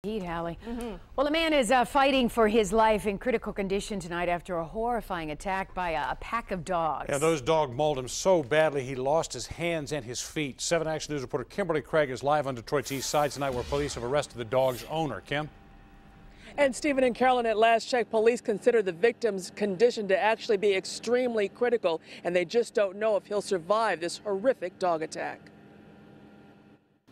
Heat, Hallie. Well, a man is fighting for his life in critical condition tonight after a horrifying attack by a pack of dogs. Yeah, those dogs mauled him so badly he lost his hands and his feet. 7 Action News reporter Kimberly Craig is live on Detroit's east side tonight where police have arrested the dog's owner. Kim? And Stephen and Carolyn, at last check, police consider the victim's condition to actually be extremely critical, and they just don't know if he'll survive this horrific dog attack.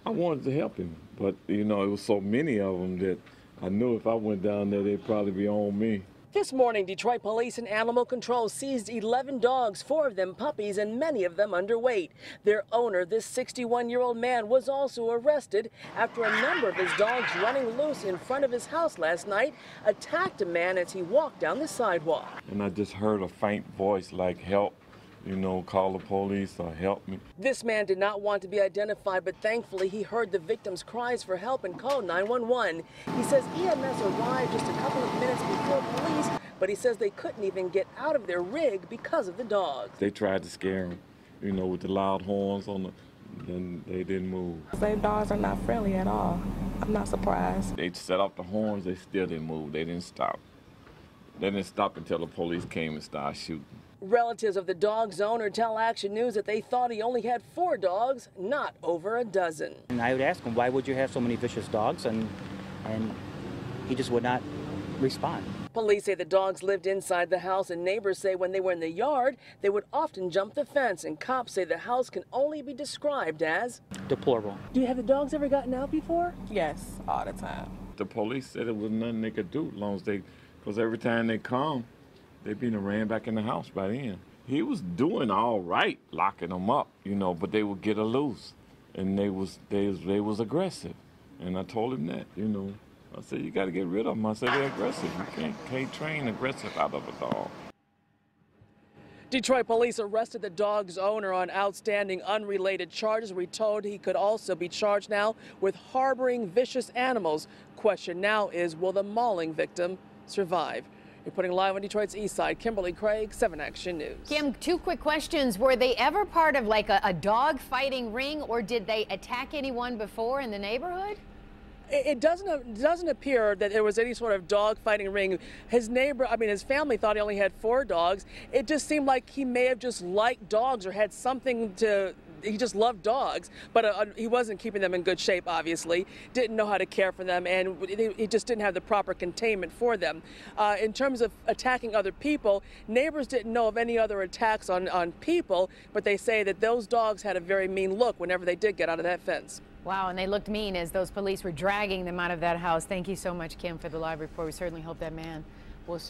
I wanted to help him, but, you know, it was so many of them that I knew if I went down there, they'd probably be on me. This morning, Detroit Police and Animal Control seized 11 dogs, 4 of them puppies, and many of them underweight. Their owner, this 61-year-old man, was also arrested after a number of his dogs running loose in front of his house last night attacked a man as he walked down the sidewalk. And I just heard a faint voice like, help. You know, call the police or help me. This man did not want to be identified, but thankfully he heard the victim's cries for help and called 911. He says EMS arrived just a couple of minutes before police, but he says they couldn't even get out of their rig because of the dogs. They tried to scare him, you know, with the loud horns on the, then they didn't move. They dogs are not friendly at all. I'm not surprised. They set off the horns, they still didn't move, they didn't stop. They didn't stop until the police came and started shooting. Relatives of the dog's owner tell Action News that they thought he only had 4 dogs, not over a dozen. And I would ask him, why would you have so many vicious dogs? And he just would not respond. Police say the dogs lived inside the house, and neighbors say when they were in the yard, they would often jump the fence, and cops say the house can only be described as Deplorable. Do you have the dogs ever gotten out before? Yes, all the time. The police said there was nothing they could do as long as they, because every time they come, they been ran back in the house by then. He was doing all right, locking them up, you know, but they would get loose, and they was aggressive. And I told him that, you know. I said, you got to get rid of them. I said, they're aggressive. You can't train aggressive out of a dog. Detroit police arrested the dog's owner on outstanding unrelated charges. We're told he could also be charged now with harboring vicious animals. Question now is, will the mauling victim survive? Reporting live on Detroit's east side, Kimberly Craig, 7 Action News. Kim, 2 quick questions. Were they ever part of like a dog fighting ring, or did they attack anyone before in the neighborhood? It doesn't appear that there was any sort of dog fighting ring. His family thought he only had 4 dogs. It just seemed like he may have just liked dogs or had something to. He just loved dogs, but he wasn't keeping them in good shape, obviously. Didn't know how to care for them, and he just didn't have the proper containment for them. In terms of attacking other people, neighbors didn't know of any other attacks on people, but they say that those dogs had a very mean look whenever they did get out of that fence. Wow, and they looked mean as those police were dragging them out of that house. Thank you so much, Kim, for the live report. We certainly hope that man will survive.